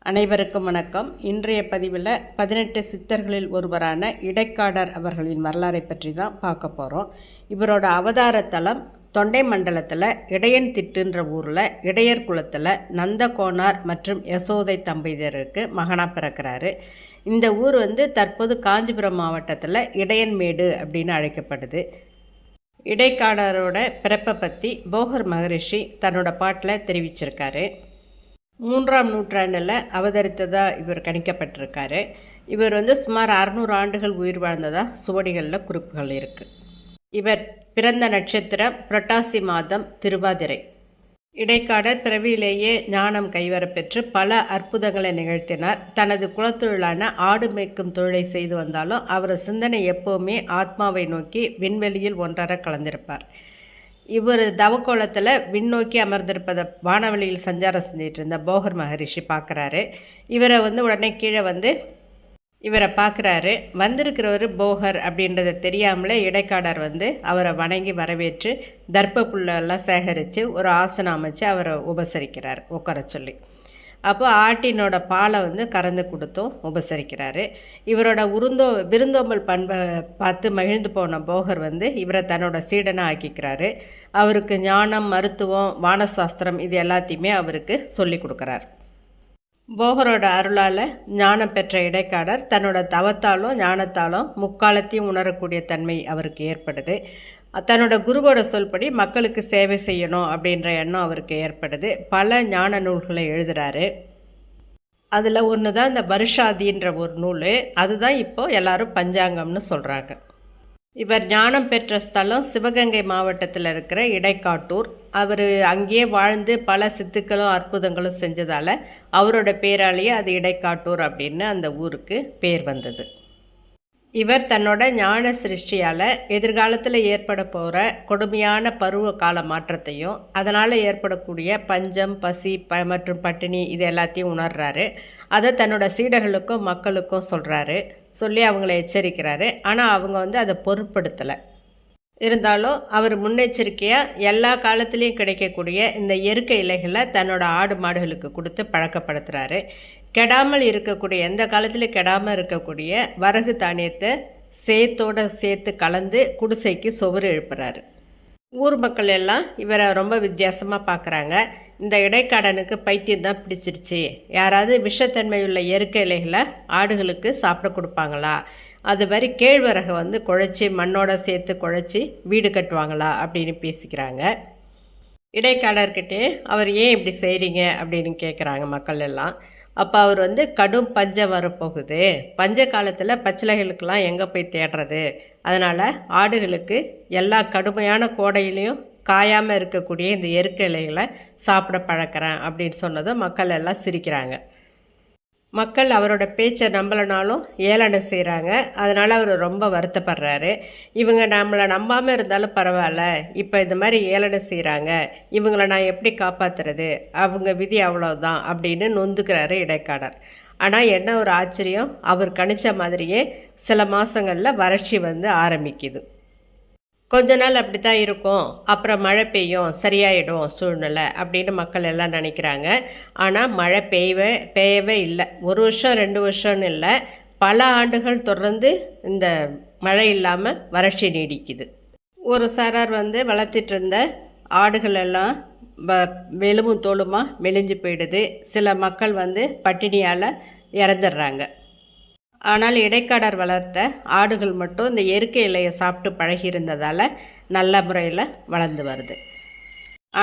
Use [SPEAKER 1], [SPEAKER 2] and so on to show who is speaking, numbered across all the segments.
[SPEAKER 1] அனைவருக்கும் வணக்கம். இன்றைய பதிவில் 18 சித்தர்களில் ஒருவரான இடைக்காடர் அவர்களின் வரலாறை பற்றி தான் பார்க்க போகிறோம். இவரோட அவதார தலம் தொண்டை மண்டலத்தில் இடையன் திட்டுன்ற ஊரில் இடையர் குலத்தில் நந்தகோனார் மற்றும் யசோதை தம்பதியருக்கு மகனாக பிறக்கிறாரு. இந்த ஊர் தற்போது காஞ்சிபுரம் மாவட்டத்தில் இடையன்மேடு அப்படின்னு அழைக்கப்படுது. இடைக்காடரோட பிறப்பை பற்றி போகர் மகரிஷி தன்னோட பாட்டில் தெரிவிச்சிருக்காரு. 3ஆம் நூற்றாண்டில் அவதரித்ததாக இவர் கணிக்கப்பட்டிருக்காரு. இவர் சுமார் 600 ஆண்டுகள் உயிர் வாழ்ந்ததாக சுவடிகளில் குறிப்புகள் இருக்குது. இவர் பிறந்த நட்சத்திரம் புரட்டாசி மாதம் திருவாதிரை. இடைக்காடர் பிறவியிலேயே ஞானம் கைவரப்பெற்று பல அற்புதங்களை நிகழ்த்தினார். தனது குலத்தொழிலான ஆடு மேய்க்கும் தொழிலை செய்து வந்தாலும் அவர் சிந்தனை எப்போவுமே ஆத்மாவை நோக்கி விண்வெளியில் ஒன்றரை கலந்திருப்பார். இவர் தவக்கோலத்தில் விண்ணோக்கி அமர்ந்திருப்பதை வானவெளியில் சஞ்சாரம் செஞ்சிட்டு இருந்த போகர் மகரிஷி பார்க்குறாரு. இவரை உடனே கீழே இவரை பார்க்குறாரு. வந்திருக்கிறவர் போகர் அப்படின்றத தெரியாமலே இடைக்காடர் அவரை வணங்கி வரவேற்று தர்ப்ப புல்லெல்லாம் சேகரித்து ஒரு ஆசனம் அமைச்சு அவரை உபசரிக்கிறார், உட்கார சொல்லி. அப்போ ஆட்டினோட பாலை கறந்து கொடுத்தும் உபசரிக்கிறாரு. இவரோட விருந்தோம்பல் பண்பை பார்த்து மகிழ்ந்து போன போகர் இவரை தன்னோட சீடனாக ஆக்கிக்கிறாரு. அவருக்கு ஞானம், மருத்துவம், வானசாஸ்திரம் இது எல்லாத்தையுமே அவருக்கு சொல்லி கொடுக்குறார். போகரோட அருளால் ஞானம் பெற்ற இடைக்காடர் தன்னோட தவத்தாலும் ஞானத்தாலும் முக்காலத்தையும் உணரக்கூடிய தன்மை அவருக்கு ஏற்படுது. தன்னோட குருவோட சொல்படி மக்களுக்கு சேவை செய்யணும் அப்படின்ற எண்ணம் அவருக்கு ஏற்படுது. பல ஞான நூல்களை எழுதுகிறாரு. அதில் ஒன்று தான் இந்த வருஷாதின்ற ஒரு நூல். அதுதான் இப்போது எல்லாரும் பஞ்சாங்கம்னு சொல்கிறாங்க. இவர் ஞானம் பெற்ற ஸ்தலம் சிவகங்கை மாவட்டத்தில் இருக்கிற இடைக்காட்டூர். அவர் அங்கேயே வாழ்ந்து பல சித்துக்களும் அற்புதங்களும் செஞ்சதால் அவரோட பேராலேயே அது இடைக்காட்டூர் அப்படின்னு அந்த ஊருக்கு பேர் வந்தது. இவர் தன்னோட ஞான சிருஷ்டியால் எதிர்காலத்தில் ஏற்பட போகிற கொடுமையான பருவ கால மாற்றத்தையும் அதனால் ஏற்படக்கூடிய பஞ்சம், பசி மற்றும் பட்டினி இது எல்லாத்தையும் உணர்றாரு. அதை தன்னோட சீடர்களுக்கும் மக்களுக்கும் சொல்கிறாரு. சொல்லி அவங்கள எச்சரிக்கிறாரு. ஆனால் அவங்க அதை பொருட்படுத்தலை. இருந்தாலும் அவர் முன்னெச்சரிக்கையாக எல்லா காலத்துலேயும் கிடைக்கக்கூடிய இந்த இயற்கை இலைகளை தன்னோட ஆடு மாடுகளுக்கு கொடுத்து பழக்கப்படுத்துகிறாரு. கெடாமல் இருக்கக்கூடிய, எந்த காலத்துலேயும் கெடாமல் இருக்கக்கூடிய வரகு தானியத்தை சேத்தோடு சேர்த்து கலந்து குடிசைக்கு சுவர் எழுப்புறாரு. ஊர் மக்கள் எல்லாம் இவரை ரொம்ப வித்தியாசமாக பார்க்குறாங்க. இந்த இடைக்காடனுக்கு பைத்தியம் தான் பிடிச்சிருச்சு, யாராவது விஷத்தன்மையுள்ள இயற்கை இலைகளை ஆடுகளுக்கு சாப்பிட கொடுப்பாங்களா, அது மாதிரி கேழ்வரகை குழைச்சி மண்ணோட சேர்த்து குழைச்சி வீடு கட்டுவாங்களா அப்படின்னு பேசிக்கிறாங்க. இடைக்காடர்கிட்டே அவர் ஏன் இப்படி செய்கிறீங்க அப்படின்னு கேட்குறாங்க மக்கள் எல்லாம். அப்போ அவர் கடும் பஞ்சம் வரப்போகுது, பஞ்ச காலத்தில் பச்சிலைகளுக்கெல்லாம் எங்கே போய் தேடுறது, அதனால் ஆடுகளுக்கு எல்லா கடுமையான கோடையிலையும் காயாமல் இருக்கக்கூடிய இந்த இயற்கை இலைகளை சாப்பிட பழக்கிறேன் அப்படின்னு சொன்னதும் மக்கள் எல்லாம் சிரிக்கிறாங்க. மக்கள் அவரோட பேச்சை நம்பலைனாலும் ஏளனை செய்கிறாங்க. அதனால் அவர் ரொம்ப வருத்தப்படுறாரு. இவங்க நம்மளை நம்பாமல் இருந்தாலும் பரவாயில்ல, இப்போ இந்த மாதிரி ஏளனை செய்கிறாங்க, இவங்களை நான் எப்படி காப்பாற்றுறது, அவங்க விதி அவ்வளோதான் அப்படின்னு நொந்துக்கிறாரு இடைக்காடர். ஆனால் என்ன ஒரு ஆச்சரியம், அவர் கணிச்ச மாதிரியே சில மாதங்களில் வறட்சி ஆரம்பிக்குது. கொஞ்ச நாள் அப்படி தான் இருக்கும், அப்புறம் மழை பெய்யும், சரியாயிடும் சூழ்நிலை அப்படின்னு மக்கள் எல்லாம் நினைக்கிறாங்க. ஆனால் மழை பெய்யவே இல்லை. 1 வருஷம் 2 வருஷம்னு இல்லை, பல ஆண்டுகள் தொடர்ந்து இந்த மழை இல்லாமல் வறட்சி நீடிக்குது. ஒரு சாரார் வளர்த்திட்டு இருந்த ஆடுகள் எல்லாம் வெளுமும் தோலுமாக மெலிஞ்சு போயிடுது. சில மக்கள் பட்டினியால் இறந்துடுறாங்க. ஆனால் இடைக்காடர் வளர்த்த ஆடுகள் மட்டும் இந்த இயற்கை இலையை சாப்பிட்டு பழகியிருந்ததால் நல்ல முறையில் வளர்ந்து வருது.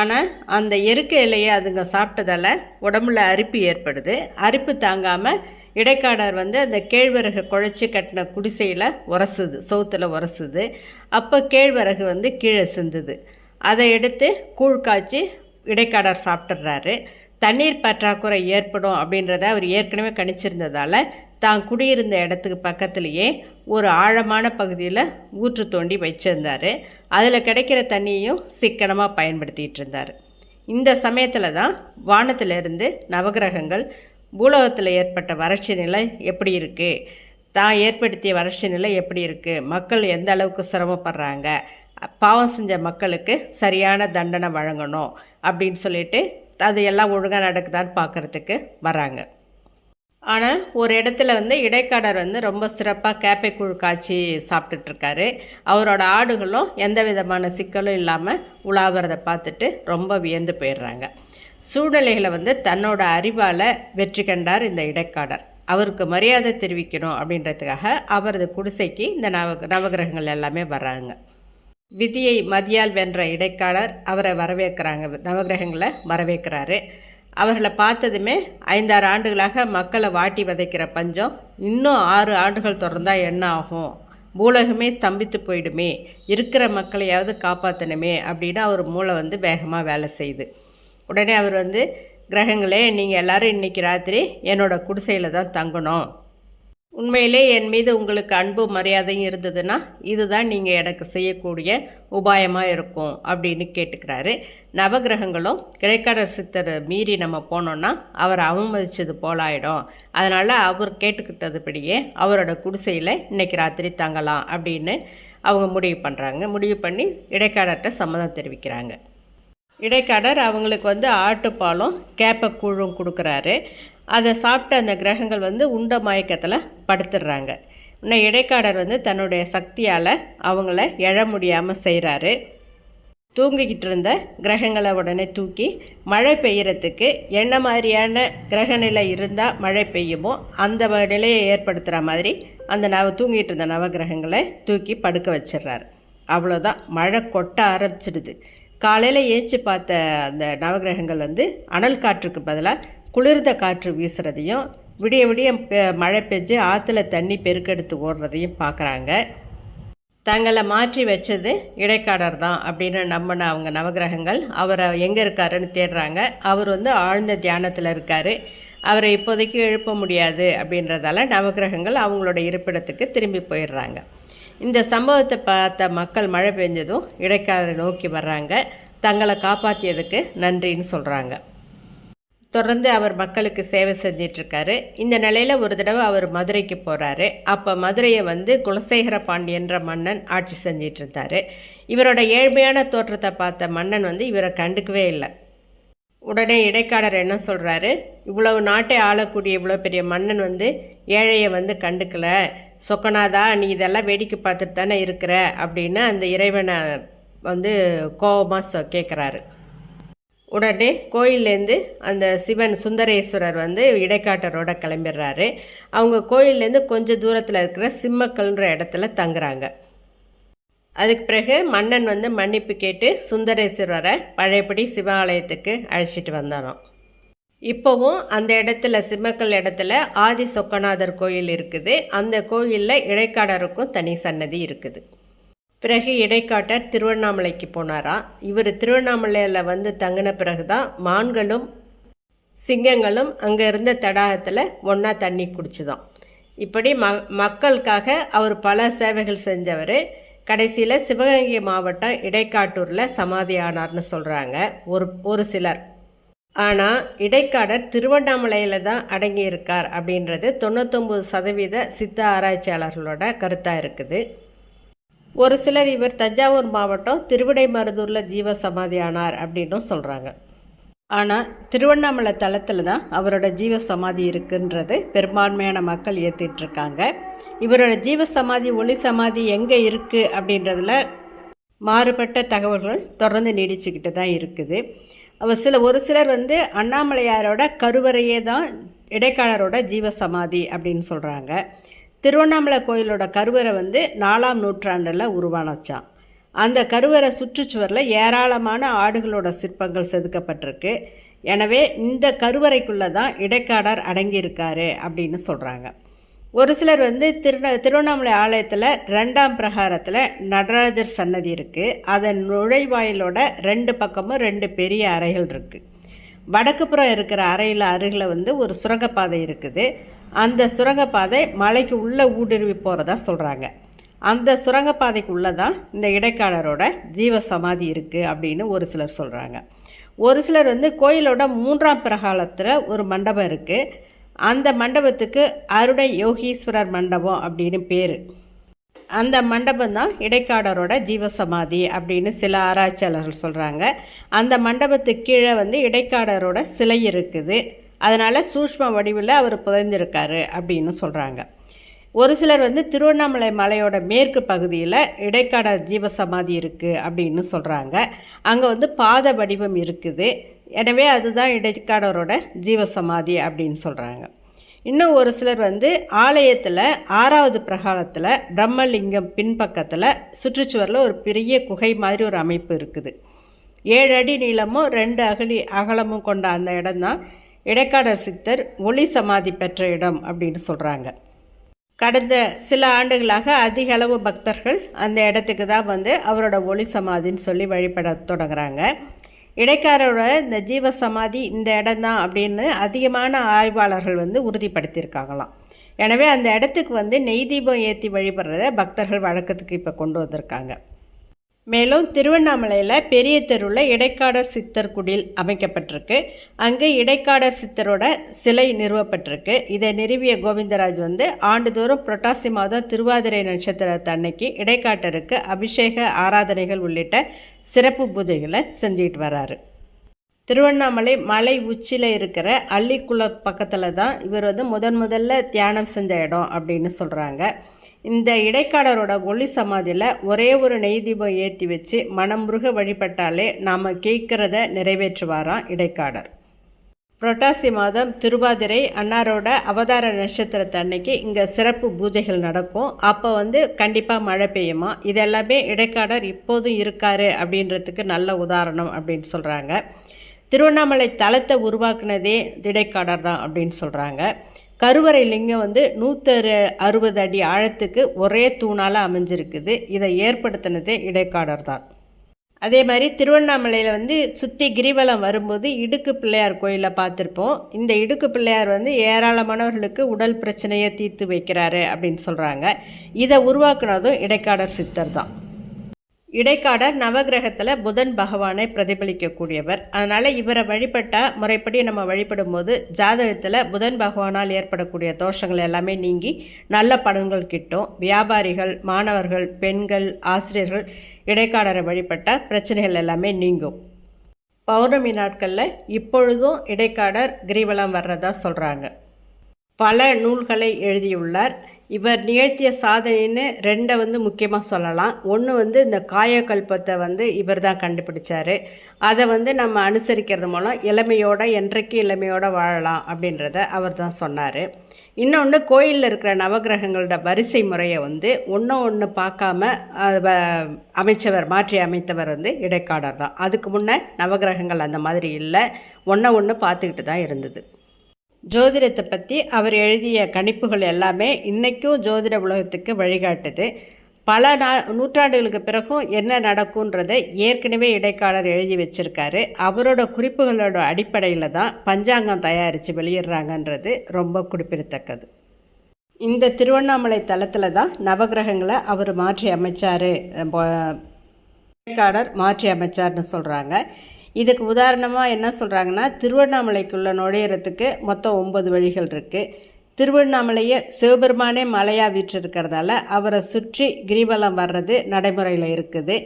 [SPEAKER 1] ஆனால் அந்த இயற்கை இலையை அதுங்க சாப்பிட்டதால் உடம்புல அரிப்பு ஏற்படுது. அரிப்பு தாங்காமல் இடைக்காடர் அந்த கேழ்வரகு குழைச்சி கட்டின குடிசையில் உரசுது, சவுத்தில் உரசுது. அப்போ கேழ்வரகு கீழே சிந்துது. அதை எடுத்து கூழ் காய்ச்சி இடைக்காடர் சாப்பிட்றாரு. தண்ணீர் பற்றாக்குறை ஏற்படும் அப்படின்றத அவர் ஏற்கனவே கணிச்சிருந்ததால் தான் குடியிருந்த இடத்துக்கு பக்கத்துலேயே ஒரு ஆழமான பகுதியில் ஊற்று தோண்டி வச்சுருந்தார். அதில் கிடைக்கிற தண்ணியையும் சிக்கனமாக பயன்படுத்திகிட்டு இருந்தார். இந்த சமயத்தில் தான் வானத்திலிருந்து நவகிரகங்கள் பூலோகத்தில் ஏற்பட்ட வறட்சி நிலை எப்படி இருக்குது, தான் ஏற்படுத்திய வறட்சி நிலை எப்படி இருக்குது, மக்கள் எந்த அளவுக்கு சிரமப்படுறாங்க, பாவம் செஞ்ச மக்களுக்கு சரியான தண்டனை வழங்கணும் அப்படின்னு சொல்லிட்டு அது எல்லாம் ஒழுங்காக நடக்குதான்னு பார்க்குறதுக்கு வராங்க. ஆனால் ஒரு இடத்துல வந்து இடைக்காடர் வந்து ரொம்ப சிறப்பாக கேப்பை கூழ் காய்ச்சி சாப்பிட்டுட்ருக்காரு. அவரோட ஆடுகளும் எந்த விதமான சிக்கலும் இல்லாமல் உலாவுறதை பார்த்துட்டு ரொம்ப வியந்து போயிடுறாங்க. சூழ்நிலைகளை வந்து தன்னோட அறிவால் வெற்றி கண்டார் இந்த இடைக்காடர். அவருக்கு மரியாதை தெரிவிக்கணும் அப்படின்றதுக்காக அவரது குடிசைக்கு இந்த நவகிரகங்கள் எல்லாமே வர்றாங்க. விதியை மதியால் வென்ற இடைக்காடர் அவரை வரவேற்கிறாங்க, நவகிரகங்களை வரவேற்கிறாரு. அவர்களை பார்த்ததுமே 5-6 ஆண்டுகளாக மக்களை வாட்டி வதைக்கிற பஞ்சம் இன்னும் 6 ஆண்டுகள் தொடர்ந்தால் என்ன ஆகும், பூலகமே ஸ்தம்பித்து போயிடுமே, இருக்கிற மக்களையாவது காப்பாற்றணுமே அப்படின்னு அவர் மூளை வந்து வேகமாக வேலை செய்யுது. உடனே அவர் வந்து, கிரகங்களே, நீங்கள் எல்லோரும் இன்றைக்கி ராத்திரி என்னோடய குடிசையில் தான் தங்கணும். உண்மையிலே என் மீது உங்களுக்கு அன்பு மரியாதையும் இருந்ததுன்னா இதுதான் நீங்கள் எனக்கு செய்யக்கூடிய உபாயமாக இருக்கும் அப்படின்னு கேட்டுக்கிறாரு. நவகிரகங்களும் இடைக்காடர் சித்தர் மீறி நம்ம போனோன்னா அவரை அவமதித்தது போலாயிடும், அதனால் அவர் கேட்டுக்கிட்டதுபடியே அவரோட குடிசையில் இன்றைக்கி ராத்திரி தங்கலாம் அப்படின்னு அவங்க முடிவு பண்ணுறாங்க. முடிவு பண்ணி இடைக்காடர்கிட்ட சம்மதம் தெரிவிக்கிறாங்க. இடைக்காடர் அவங்களுக்கு வந்து ஆட்டுப்பாலும் கேப்பக்கூழும் கொடுக்குறாரு. அதை சாப்பிட்ட அந்த கிரகங்கள் வந்து உண்ட மயக்கத்தில் படுத்துடுறாங்க. இன்னும் இடைக்காடர் வந்து தன்னுடைய சக்தியால் அவங்கள எழ முடியாமல் செய்கிறாரு. தூங்கிக்கிட்டு இருந்த கிரகங்களை உடனே தூக்கி மழை பெய்யறதுக்கு என்ன மாதிரியான கிரகநிலை இருந்தால் மழை பெய்யுமோ அந்த நிலையை ஏற்படுத்துகிற மாதிரி அந்த தூங்கிட்டு இருந்த நவகிரகங்களை தூக்கி படுக்க வச்சிடுறாரு. அவ்வளோதான், மழை கொட்ட ஆரம்பிச்சிடுது. காலையில் ஏச்சு பார்த்த அந்த நவகிரகங்கள் வந்து அனல் காற்றுக்கு பதிலாக குளிர்ந்த காற்று வீசுகிறதையும் விடிய விடிய மழை பெஞ்சு ஆற்றுல தண்ணி பெருக்கெடுத்து ஓடுறதையும் பார்க்குறாங்க. தங்களை மாற்றி வச்சது இடைக்காடர் தான் அப்படின்னு நம்பின அவங்க நவகிரகங்கள் அவரை எங்கே இருக்காருன்னு தேடுறாங்க. அவர் வந்து ஆழ்ந்த தியானத்தில் இருக்கார். அவரை இப்போதைக்கு எழுப்ப முடியாது அப்படின்றதால நவகிரகங்கள் அவங்களோட இருப்பிடத்துக்கு திரும்பி போயிடுறாங்க. இந்த சம்பவத்தை பார்த்த மக்கள் மழை பெஞ்சதும் இடைக்காடரை நோக்கி வர்றாங்க. தங்களை காப்பாற்றியதுக்கு நன்றின்னு சொல்கிறாங்க. தொடர்ந்து அவர் மக்களுக்கு சேவை செஞ்சிட்ருக்காரு. இந்த நிலையில் ஒரு தடவை அவர் மதுரைக்கு போகிறாரு. அப்போ மதுரையை வந்து குலசேகர பாண்டியன்ற மன்னன் ஆட்சி செஞ்சிட்டு இருந்தார். இவரோட ஏழ்மையான தோற்றத்தை பார்த்த மன்னன் வந்து இவரை கண்டுக்கவே இல்லை. உடனே இடைக்காடர் என்ன சொல்கிறாரு, இவ்வளவு நாட்டை ஆளக்கூடிய இவ்வளோ பெரிய மன்னன் வந்து ஏழையை வந்து கண்டுக்கலை, சொக்கநாதா நீ இதெல்லாம் வேடிக்கை பார்த்துட்டு தானே இருக்கிற அப்படின்னு அந்த இறைவனை வந்து கோபமாக கேட்குறாரு. உடனே கோயிலேருந்து அந்த சிவன் சுந்தரேஸ்வரர் வந்து இடைக்காட்டரோட கிளம்பிடுறாரு. அவங்க கோயிலேருந்து கொஞ்சம் தூரத்தில் இருக்கிற சிம்மக்கல்ன்ற இடத்துல தங்குறாங்க. அதுக்கு பிறகு மன்னன் வந்து மன்னிப்பு கேட்டு சுந்தரேஸ்வரரை பழையபடி சிவாலயத்துக்கு அழைச்சிட்டு வந்தானோ. இப்போவும் அந்த இடத்துல சிம்மக்கல் இடத்துல ஆதி சொக்கநாதர் கோயில் இருக்குது. அந்த கோயிலில் இடைக்காடருக்கும் தனி சன்னதி இருக்குது. பிறகு இடைக்காட்டர் திருவண்ணாமலைக்கு போனாராம். இவர் திருவண்ணாமலையில் வந்து தங்கின பிறகு தான் மான்களும் சிங்கங்களும் அங்கே இருந்த தடாகத்தில் ஒன்றா தண்ணி குடிச்சுதான். இப்படி மக்களுக்காக அவர் பல சேவைகள் செஞ்சவர். கடைசியில் சிவகங்கை மாவட்டம் இடைக்காட்டூரில் சமாதி ஆனார்னு சொல்கிறாங்க ஒரு சிலர். ஆனால் இடைக்காடர் திருவண்ணாமலையில் தான் அடங்கியிருக்கார் அப்படின்றது 99% சித்த ஆராய்ச்சியாளர்களோட கருத்தாக இருக்குது. ஒரு சிலர் இவர் தஞ்சாவூர் மாவட்டம் திருவிடைமருதூரில் ஜீவ சமாதி ஆனார் அப்படின்னும் சொல்கிறாங்க. ஆனால் திருவண்ணாமலை தலத்தில் தான் அவரோட ஜீவ சமாதி இருக்குன்றது பெரும்பான்மையான மக்கள் ஏற்றிட்டுருக்காங்க. இவரோட ஜீவ சமாதி ஒளி சமாதி எங்கே இருக்குது அப்படின்றதுல மாறுபட்ட தகவல்கள் தொடர்ந்து நீடிச்சுக்கிட்டு தான் இருக்குது. ஒரு சிலர் வந்து அண்ணாமலையாரோட கருவறையே தான் இடைக்காடரோட ஜீவ சமாதி அப்படின்னு சொல்கிறாங்க. திருவண்ணாமலை கோயிலோட கருவறை வந்து 4ஆம் நூற்றாண்டில் உருவானச்சான். அந்த கருவறை சுற்றுச்சுவரில் ஏராளமான ஆடுகளோட சிற்பங்கள் செதுக்கப்பட்டிருக்கு. எனவே இந்த கருவறைக்குள்ளே தான் இடைக்காடர் அடங்கியிருக்காரு அப்படின்னு சொல்கிறாங்க. ஒரு சிலர் வந்து திருவண்ணாமலை ஆலயத்தில் 2ஆம் பிரகாரத்தில் நடராஜர் சன்னதி இருக்குது. அதன் நுழைவாயிலோட 2 பக்கமும் 2 பெரிய அறைகள் இருக்குது. வடக்கு புறம் இருக்கிற அறையில் அருகில் வந்து ஒரு சுரங்கப்பாதை இருக்குது. அந்த சுரங்கப்பாதை மலைக்கு உள்ளே ஊடுருவி போகிறதா சொல்கிறாங்க. அந்த சுரங்கப்பாதைக்கு உள்ளே தான் இந்த இடைக்காடரோட ஜீவ சமாதி இருக்குது அப்படின்னு ஒரு சிலர் சொல்கிறாங்க. ஒரு சிலர் வந்து கோயிலோட 3ஆம் பிரகாரத்தில் ஒரு மண்டபம் இருக்குது. அந்த மண்டபத்துக்கு அருணை யோகீஸ்வரர் மண்டபம் அப்படின்னு பேர். அந்த மண்டபம் தான் இடைக்காடரோட ஜீவசமாதி அப்படின்னு சில ஆராய்ச்சியாளர்கள் சொல்கிறாங்க. அந்த மண்டபத்துக்கு கீழே வந்து இடைக்காடரோட சிலை இருக்குது. அதனால் சூஷ்ம வடிவில் அவர் புதைந்திருக்காரு அப்படின்னு சொல்கிறாங்க. ஒரு சிலர் திருவண்ணாமலை மலையோட மேற்கு பகுதியில் இடைக்காடர் ஜீவசமாதி இருக்குது அப்படின்னு சொல்கிறாங்க. அங்கே பாத வடிவம் இருக்குது, எனவே அதுதான் இடைக்காடரோட ஜீவசமாதி அப்படின்னு சொல்கிறாங்க. இன்னும் ஒரு சிலர் ஆலயத்தில் 6வது பிரகாரத்தில் பிரம்மலிங்கம் பின்பக்கத்தில் சுற்றுச்சுவரில் ஒரு பெரிய குகை மாதிரி ஒரு அமைப்பு இருக்குது. 7 அடி நீளமும் 2 அகலமும் கொண்ட அந்த இடம்தான் இடைக்காடர் சித்தர் ஒளி சமாதி பெற்ற இடம் அப்படின்னு சொல்கிறாங்க. கடந்த சில ஆண்டுகளாக அதிக அளவு பக்தர்கள் அந்த இடத்துக்கு தான் அவரோட ஒளி சமாதின்னு சொல்லி வழிபட தொடங்குறாங்க. இடைக்காரரோட இந்த ஜீவ சமாதி இந்த இடம்தான் அப்படின்னு அதிகமான ஆய்வாளர்கள் உறுதிப்படுத்தியிருக்காங்களாம். எனவே அந்த இடத்துக்கு நெய் தீபம் ஏற்றி வழிபடுறத பக்தர்கள் வழக்கத்துக்கு இப்போ கொண்டு வந்திருக்காங்க. மேலும் திருவண்ணாமலையில் பெரிய தெருவில் இடைக்காடர் சித்தர் குடில் அமைக்கப்பட்டிருக்கு. அங்கே இடைக்காடர் சித்தரோட சிலை நிறுவப்பட்டிருக்கு. இதை நிறுவிய கோவிந்தராஜ் ஆண்டுதோறும் புரட்டாசி மாதம் திருவாதிரை நட்சத்திரத்து அன்னைக்கு இடைக்காட்டருக்கு அபிஷேக ஆராதனைகள் உள்ளிட்ட சிறப்பு பூஜைகளை செஞ்சுக்கிட்டு வர்றாரு. திருவண்ணாமலை மலை உச்சியில் இருக்கிற அள்ளிக்குள பக்கத்தில் தான் இவர் முதல்ல தியானம் செஞ்ச இடம் அப்படின்னு சொல்கிறாங்க. இந்த இடைக்காடரோட ஒளி சமாதியில் ஒரே ஒரு நெய் தீபம் ஏற்றி வச்சு மனமுருக வழிபட்டாலே நாம் கேட்குறத நிறைவேற்றுவாராம் இடைக்காடர். புரட்டாசி மாதம் திருவாதிரை அன்னாரோட அவதார நட்சத்திரத்து அன்னைக்கு இங்கே சிறப்பு பூஜைகள் நடக்கும். அப்போ கண்டிப்பாக மழை பெய்யுமா. இதெல்லாமே இடைக்காடர் இப்போதும் இருக்காரு அப்படின்றதுக்கு நல்ல உதாரணம் அப்படின்னு சொல்கிறாங்க. திருவண்ணாமலை தலத்தை உருவாக்குனதே இடைக்காடர் தான் அப்படின்னு சொல்கிறாங்க. கருவறை லிங்கம் 160 அடி ஆழத்துக்கு ஒரே தூணால் அமைஞ்சிருக்குது. இதை ஏற்படுத்தினதே இடைக்காடர் தான். அதே மாதிரி திருவண்ணாமலையில் சுற்றி கிரிவலம் வரும்போது இடுக்கு பிள்ளையார் கோயிலில் பார்த்துருப்போம். இந்த இடுக்கு பிள்ளையார் ஏராளமானவர்களுக்கு உடல் பிரச்சனையை தீர்த்து வைக்கிறாரு அப்படின்னு சொல்கிறாங்க. இதை உருவாக்குனதும் இடைக்காடர் சித்தர் தான். இடைக்காடர் நவகிரகத்தில் புதன் பகவானை பிரதிபலிக்கக்கூடியவர். அதனால் இவரை வழிபட்டால் முறைப்படி நம்ம வழிபடும் போது ஜாதகத்தில் புதன் பகவானால் ஏற்படக்கூடிய தோஷங்கள் எல்லாமே நீங்கி நல்ல பலன்கள் கிட்டும். வியாபாரிகள், மாணவர்கள், பெண்கள், ஆசிரியர்கள் இடைக்காடரை வழிபட்டால் பிரச்சனைகள் எல்லாமே நீங்கும். பௌர்ணமி நாட்களில் இப்பொழுதும் இடைக்காடர் கிரிவலம் வர்றதா சொல்கிறாங்க. பல நூல்களை எழுதியுள்ளார். இவர் நிகழ்த்திய சாதனைன்னு 2 முக்கியமாக சொல்லலாம். ஒன்று இந்த காயக்கல்பத்தை இவர் தான் கண்டுபிடிச்சார். அதை நம்ம அனுசரிக்கிறது மூலம் இளமையோட என்றைக்கு இளமையோட வாழலாம் அப்படின்றத அவர் தான் சொன்னார். இன்னொன்று கோயிலில் இருக்கிற நவகிரகங்களோட வரிசை முறையை ஒன்று பார்க்காம மாற்றி அமைத்தவர் இடைக்காடர் தான். அதுக்கு முன்னே நவகிரகங்கள் அந்த மாதிரி இல்லை, ஒன்று பார்த்துக்கிட்டு தான் இருந்தது. ஜோதிடத்தை பற்றி அவர் எழுதிய கணிப்புகள் எல்லாமே இன்றைக்கும் ஜோதிட உலகத்துக்கு வழிகாட்டுது. பல நூற்றாண்டுகளுக்கு பிறகும் என்ன நடக்கும்ன்றதை ஏற்கனவே இடைக்காடர் எழுதி வச்சுருக்காரு. அவரோட குறிப்புகளோட அடிப்படையில் தான் பஞ்சாங்கம் தயாரித்து வெளியிடுறாங்கன்றது ரொம்ப குறிப்பிடத்தக்கது. இந்த திருவண்ணாமலை தலத்தில் தான் நவகிரகங்களை அவர் மாற்றி அமைச்சார், இடைக்காடர் மாற்றி அமைச்சார்னு சொல்கிறாங்க. இதுக்கு உதாரணமாக என்ன சொல்கிறாங்கன்னா, திருவண்ணாமலைக்குள்ளே நுழையிறதுக்கு மொத்தம் 9 வழிகள் இருக்குது. திருவண்ணாமலையை சிவபெருமானே மலையாக வீற்றிருக்கிறதால அவரை சுற்றி கிரிவலம் வர்றது நடைமுறையில் இருக்குது.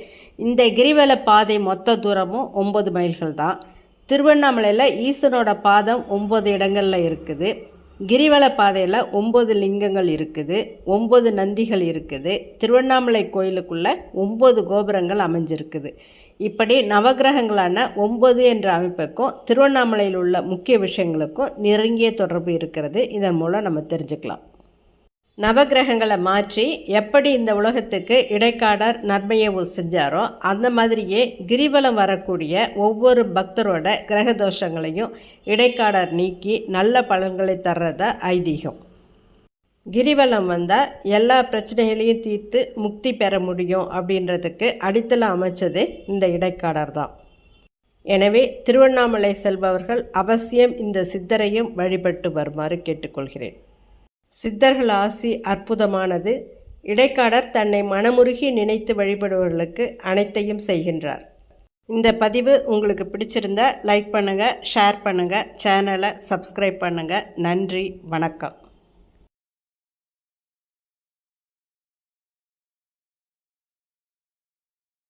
[SPEAKER 1] இந்த கிரிவல பாதை மொத்த தூரமும் 9 மைல்கள் தான். திருவண்ணாமலையில் ஈசனோட பாதம் 9 இடங்களில் இருக்குது. கிரிவல பாதையில் 9 லிங்கங்கள் இருக்குது, 9 நந்திகள் இருக்குது. திருவண்ணாமலை கோயிலுக்குள்ளே 9 கோபுரங்கள் அமைஞ்சிருக்குது. இப்படி நவகிரகங்களான 9 என்ற அமைப்புக்கும் திருவண்ணாமலையில் உள்ள முக்கிய விஷயங்களுக்கும் நெருங்கிய தொடர்பு இருக்கிறது. இதன் மூலம் நம்ம தெரிஞ்சுக்கலாம். நவகிரகங்களை மாற்றி எப்படி இந்த உலகத்துக்கு இடைக்காடர் நன்மையை செஞ்சாரோ அந்த மாதிரியே கிரிவலம் வரக்கூடிய ஒவ்வொரு பக்தரோட கிரக தோஷங்களையும் இடைக்காடர் நீக்கி நல்ல பலன்களை தர்றதா ஐதீகம். கிரிவலம் வந்தால் எல்லா பிரச்சனைகளையும் தீர்த்து முக்தி பெற முடியும் அப்படின்றதுக்கு அடித்தளம் அமைச்சது இந்த இடைக்காடர் தான். எனவே திருவண்ணாமலை செல்பவர்கள் அவசியம் இந்த சித்தரையும் வழிபட்டு வருமாறு கேட்டுக்கொள்கிறேன். சித்தர்கள் ஆசி அற்புதமானது. இடைக்காடர் தன்னை மனமுருகி நினைத்து வழிபடுபவர்களுக்கு அனைத்தையும் செய்கின்றார். இந்த பதிவு உங்களுக்கு பிடிச்சிருந்தா லைக் பண்ணுங்கள், ஷேர் பண்ணுங்கள், சேனலை சப்ஸ்கிரைப் பண்ணுங்கள். நன்றி, வணக்கம்.